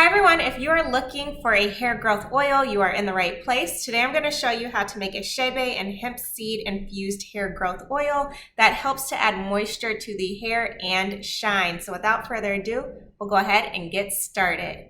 Hi everyone, if you are looking for a hair growth oil, you are in the right place. Today I'm going to show you how to make a Chebe and Hemp seed infused hair growth oil that helps to add moisture to the hair and shine. So without further ado, we'll go ahead and get started.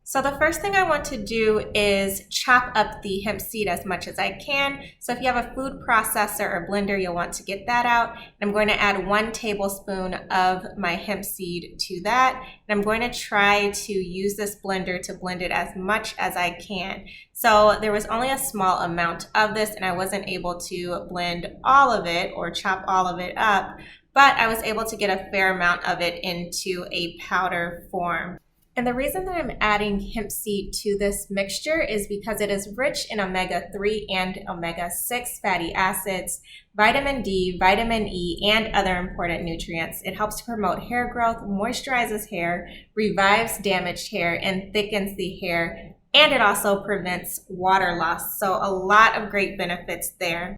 So the first thing I want to do is chop up the hemp seed as much as I can. So if you have a food processor or blender, you'll want to get that out. And I'm going to add 1 tablespoon of my hemp seed to that. And I'm going to try to use this blender to blend it as much as I can. So there was only a small amount of this and I wasn't able to blend all of it or chop all of it up, but I was able to get a fair amount of it into a powder form. And the reason that I'm adding hemp seed to this mixture is because it is rich in omega-3 and omega-6 fatty acids, vitamin D, vitamin E, and other important nutrients. It helps to promote hair growth, moisturizes hair, revives damaged hair, and thickens the hair. And it also prevents water loss. So a lot of great benefits there.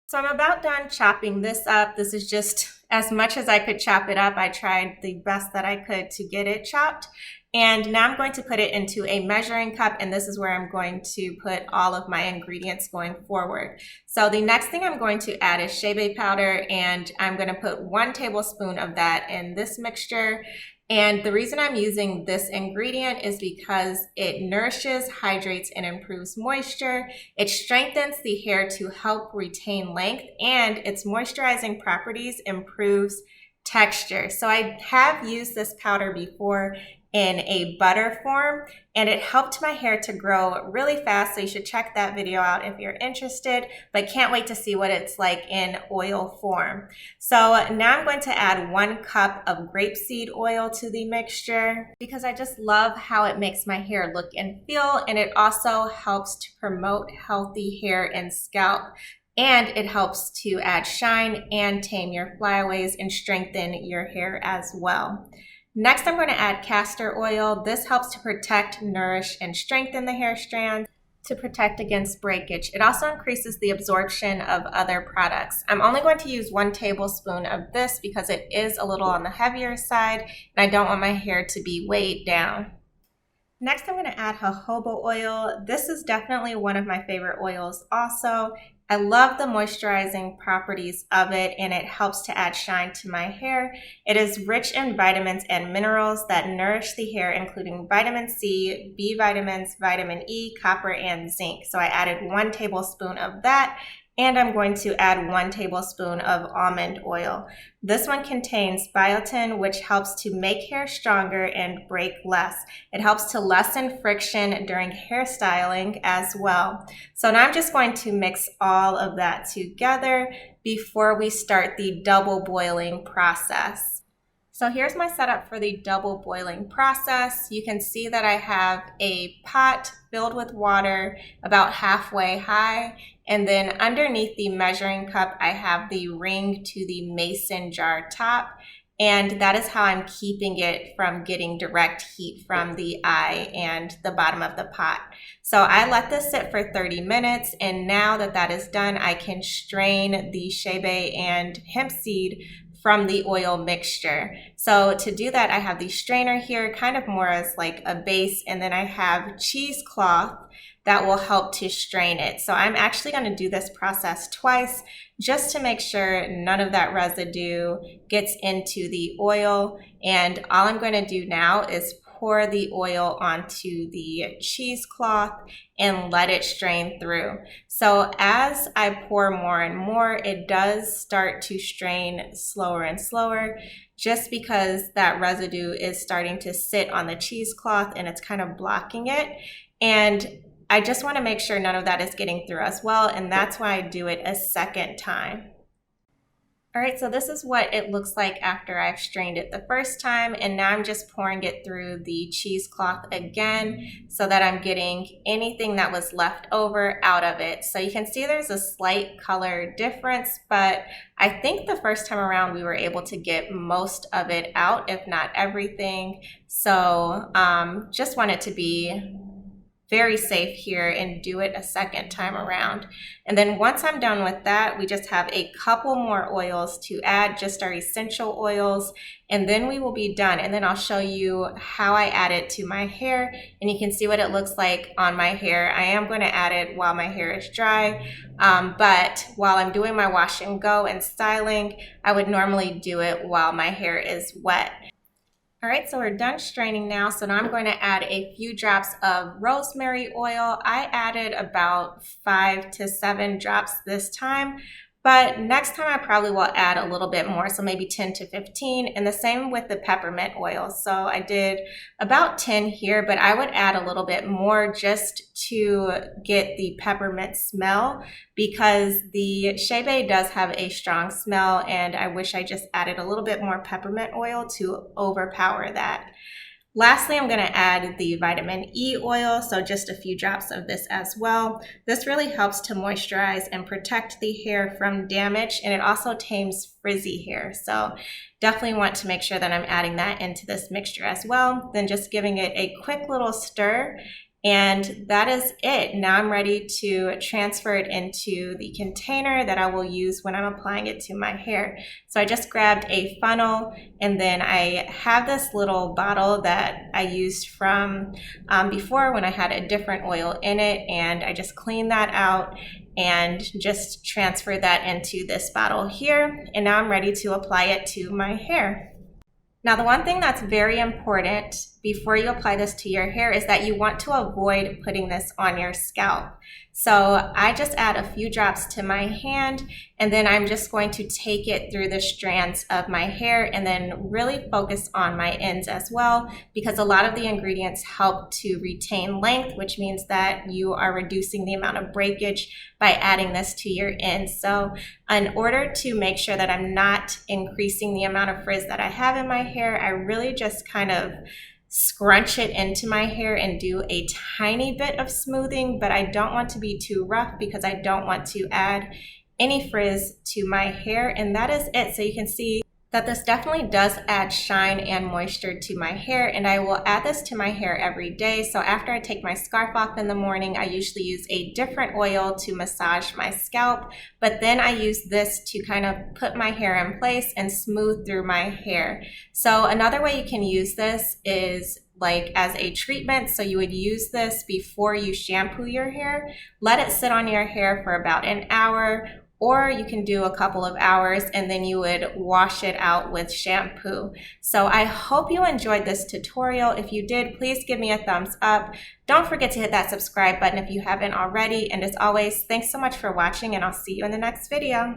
So I'm about done chopping this up. This is just as much as I could chop it up. I tried the best that I could to get it chopped. And now I'm going to put it into a measuring cup, and this is where I'm going to put all of my ingredients going forward. So the next thing I'm going to add is Chebe powder, and I'm going to put 1 tablespoon of that in this mixture. And the reason I'm using this ingredient is because it nourishes, hydrates, and improves moisture. It strengthens the hair to help retain length, and its moisturizing properties improves texture. So I have used this powder before in a butter form, and it helped my hair to grow really fast. So you should check that video out if you're interested, but can't wait to see what it's like in oil form. So now I'm going to add 1 cup of grapeseed oil to the mixture because I just love how it makes my hair look and feel, and it also helps to promote healthy hair and scalp. And it helps to add shine and tame your flyaways and strengthen your hair as well. Next, I'm going to add castor oil. This helps to protect, nourish, and strengthen the hair strands to protect against breakage. It also increases the absorption of other products. I'm only going to use 1 tablespoon of this because it is a little on the heavier side, and I don't want my hair to be weighed down. Next, I'm going to add jojoba oil. This is definitely one of my favorite oils also. I love the moisturizing properties of it, and it helps to add shine to my hair. It is rich in vitamins and minerals that nourish the hair, including vitamin C, B vitamins, vitamin E, copper, and zinc. So I added 1 tablespoon of that. And I'm going to add 1 tablespoon of almond oil. This one contains biotin, which helps to make hair stronger and break less. It helps to lessen friction during hairstyling as well. So now I'm just going to mix all of that together before we start the double boiling process. So here's my setup for the double boiling process. You can see that I have a pot filled with water about halfway high, and then underneath the measuring cup I have the ring to the mason jar top, and that is how I'm keeping it from getting direct heat from the eye and the bottom of the pot. So I let this sit for 30 minutes, and now that that is done, I can strain the Chebe and hemp seed from the oil mixture. So to do that, I have the strainer here, kind of more as like a base, and then I have cheesecloth that will help to strain it. So I'm actually going to do this process twice just to make sure none of that residue gets into the oil. And all I'm going to do now is pour the oil onto the cheesecloth and let it strain through. So as I pour more and more, it does start to strain slower and slower just because that residue is starting to sit on the cheesecloth and it's kind of blocking it. And I just want to make sure none of that is getting through as well, and that's why I do it a second time. All right, so this is what it looks like after I've strained it the first time, and now I'm just pouring it through the cheesecloth again so that I'm getting anything that was left over out of it. So you can see there's a slight color difference, but I think the first time around we were able to get most of it out, if not everything. So just want it to be very safe here and do it a second time around. And then once I'm done with that, we just have a couple more oils to add, just our essential oils, and then we will be done. And then I'll show you how I add it to my hair, and you can see what it looks like on my hair. I am going to add it while my hair is dry, but while I'm doing my wash and go and styling, I would normally do it while my hair is wet. All right, so we're done straining now. So now I'm going to add a few drops of rosemary oil. I added about 5 to 7 drops this time, but next time I probably will add a little bit more, so maybe 10 to 15, and the same with the peppermint oil. So I did about 10 here, but I would add a little bit more just to get the peppermint smell, because the Chebe does have a strong smell, and I wish I just added a little bit more peppermint oil to overpower that. Lastly, I'm going to add the vitamin E oil, so just a few drops of this as well. This really helps to moisturize and protect the hair from damage, and it also tames frizzy hair. So definitely want to make sure that I'm adding that into this mixture as well. Then just giving it a quick little stir, and that is it. Now I'm ready to transfer it into the container that I will use when I'm applying it to my hair. So I just grabbed a funnel, and then I have this little bottle that I used from before when I had a different oil in it, and I just cleaned that out and just transfer that into this bottle here. And now I'm ready to apply it to my hair. Now, the one thing that's very important before you apply this to your hair is that you want to avoid putting this on your scalp. So I just add a few drops to my hand, and then I'm just going to take it through the strands of my hair and then really focus on my ends as well, because a lot of the ingredients help to retain length, which means that you are reducing the amount of breakage by adding this to your ends. So in order to make sure that I'm not increasing the amount of frizz that I have in my hair, I really just kind of scrunch it into my hair and do a tiny bit of smoothing, but I don't want to be too rough because I don't want to add any frizz to my hair. And that is it. So you can see that this definitely does add shine and moisture to my hair, and I will add this to my hair every day. So after I take my scarf off in the morning, I usually use a different oil to massage my scalp, but then I use this to kind of put my hair in place and smooth through my hair. So another way you can use this is like as a treatment. So you would use this before you shampoo your hair, let it sit on your hair for about an hour, or you can do a couple of hours and then you would wash it out with shampoo. So I hope you enjoyed this tutorial. If you did, please give me a thumbs up. Don't forget to hit that subscribe button if you haven't already. And as always, thanks so much for watching, and I'll see you in the next video.